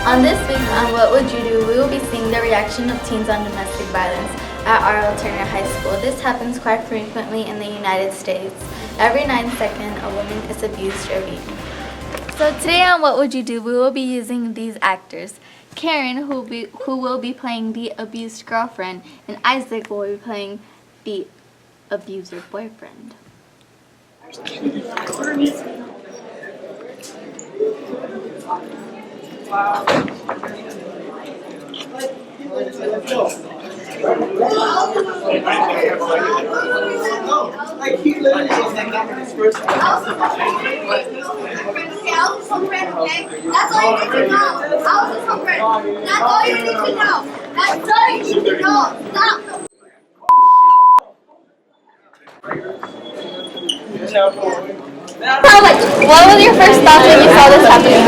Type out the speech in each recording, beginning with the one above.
On this week on What Would You Do, we will be seeing the reaction of teens on domestic violence at R.L. Turner High School. This happens quite frequently in the United States. Every 9 seconds, a woman is abused or beaten. So today on What Would You Do, we will be using these actors. Karen, who will be playing the abused girlfriend, and Isaac will be playing the abuser boyfriend. What was your first thoughts when you saw this happening?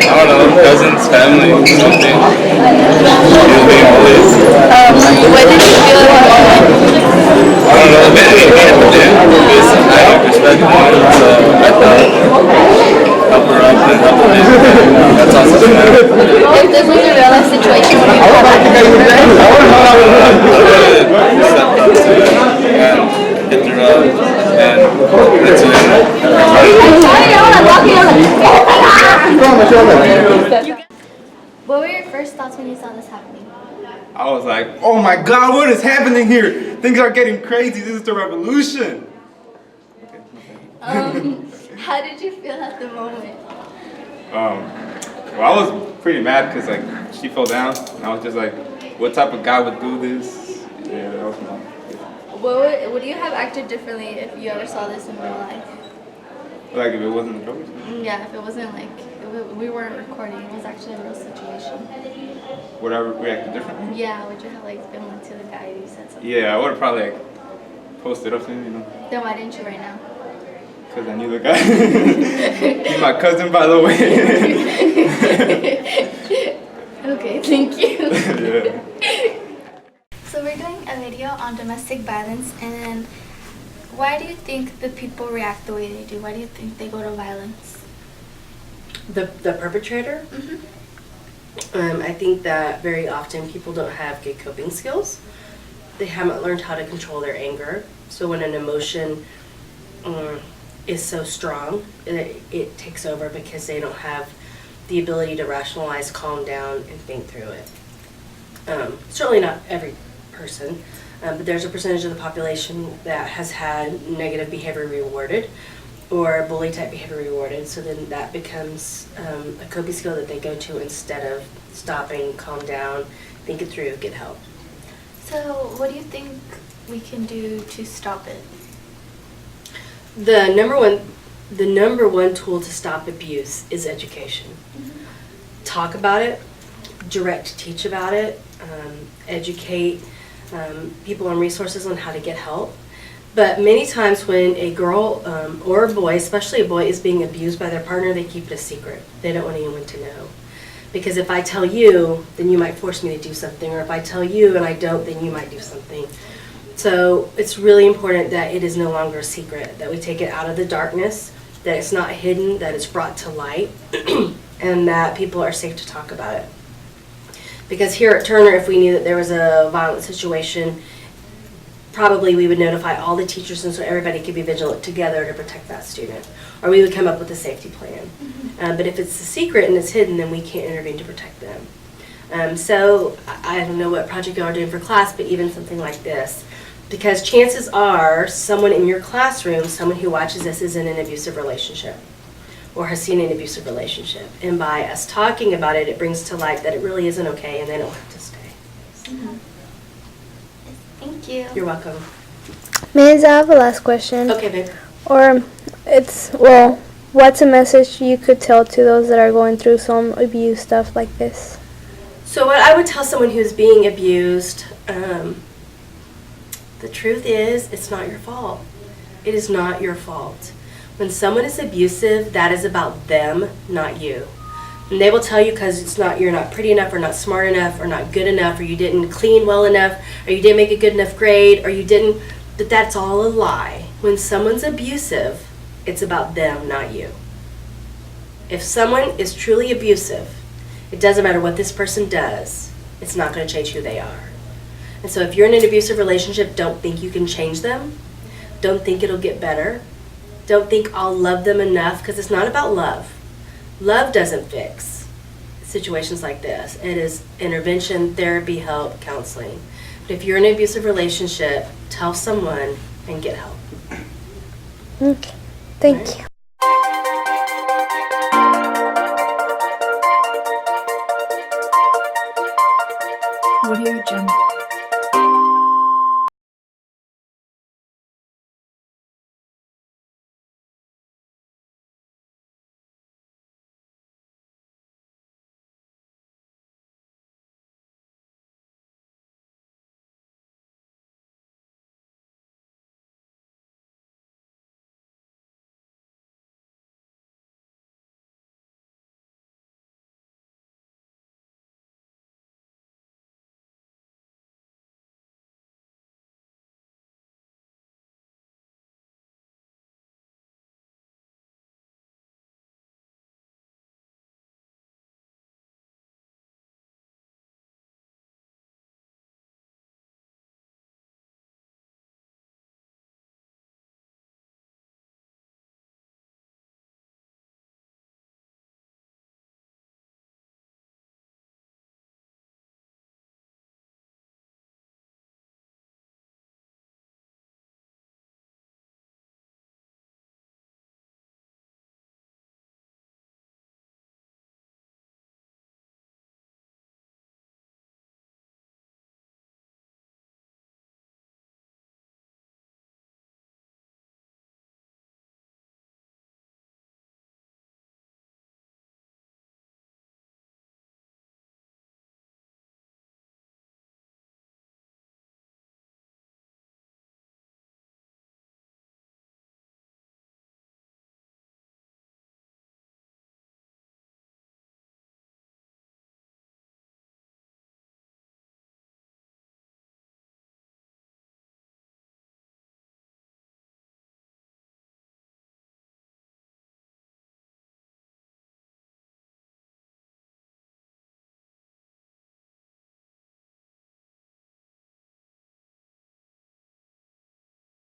I don't know, cousins, family, something. What did you feel in the moment? I don't know, maybe it happened because I don't respect her, so I thought help her up and help her in. That's also matter. If this was a real life situation, would you call back? Step up to it and hit her up and that's it. What were your first thoughts when you saw this happening? I was like, oh my God, what is happening here? Things are getting crazy. This is the revolution. How did you feel at the moment? Well, I was pretty mad because like she fell down, and I was just like, what type of guy would do this? Yeah, that was my. What would you have acted differently if you ever saw this in real life? Like if it wasn't a joke? Yeah, if it wasn't like, we weren't recording, it was actually a real situation. Would I react differently? Yeah, would you have like been like to the guy who said something? Yeah, I would have probably like posted up to him, you know. Then why didn't you right now? Because I knew the guy. He's my cousin, by the way. Okay, thank you. Yeah. So we're doing a video on domestic violence, and why do you think the people react the way they do? Why do you think they go to violence? The perpetrator? Mm-hmm. I think that very often people don't have good coping skills. They haven't learned how to control their anger. So when an emotion is so strong, it takes over because they don't have the ability to rationalize, calm down, and think through it. Certainly not every person, but there's a percentage of the population that has had negative behavior rewarded or bully type behavior rewarded, so then that becomes a coping skill that they go to instead of stopping, calm down, think it through, get help. So what do you think we can do to stop it? The number one tool to stop abuse is education. Mm-hmm. Talk about it, direct teach about it, educate people on resources on how to get help. But many times when a girl or a boy, especially a boy, is being abused by their partner, they keep it a secret. They don't want anyone to know. Because if I tell you, then you might force me to do something, or if I tell you and I don't, then you might do something. So it's really important that it is no longer a secret, that we take it out of the darkness, that it's not hidden, that it's brought to light, and that people are safe to talk about it. Because here at Turner, if we knew that there was a violent situation, probably we would notify all the teachers, and so everybody could be vigilant together to protect that student. Or we would come up with a safety plan. But if it's a secret and it's hidden, then we can't intervene to protect them. So I don't know what project you are doing for class, but even something like this. Because chances are someone in your classroom, someone who watches this, is in an abusive relationship or has seen an abusive relationship. And by us talking about it, it brings to light that it really isn't okay and they don't have to stay. Mm-hmm. Thank you. You're welcome. Miz, I have a last question. Okay, babe. Or what's a message you could tell to those that are going through some abuse stuff like this? So what I would tell someone who's being abused, the truth is, it's not your fault. It is not your fault. When someone is abusive, that is about them, not you. And they will tell you because you're not pretty enough, or not smart enough, or not good enough, or you didn't clean well enough, or you didn't make a good enough grade, or you didn't, that's all a lie. When someone's abusive, it's about them, not you. If someone is truly abusive, it doesn't matter what this person does, it's not going to change who they are. And so if you're in an abusive relationship, don't think you can change them. Don't think it'll get better. Don't think I'll love them enough, because it's not about love. Love doesn't fix situations like this. It is intervention, therapy, help, counseling. But if you're in an abusive relationship, tell someone and get help. Okay. Thank you. Audio Jungle.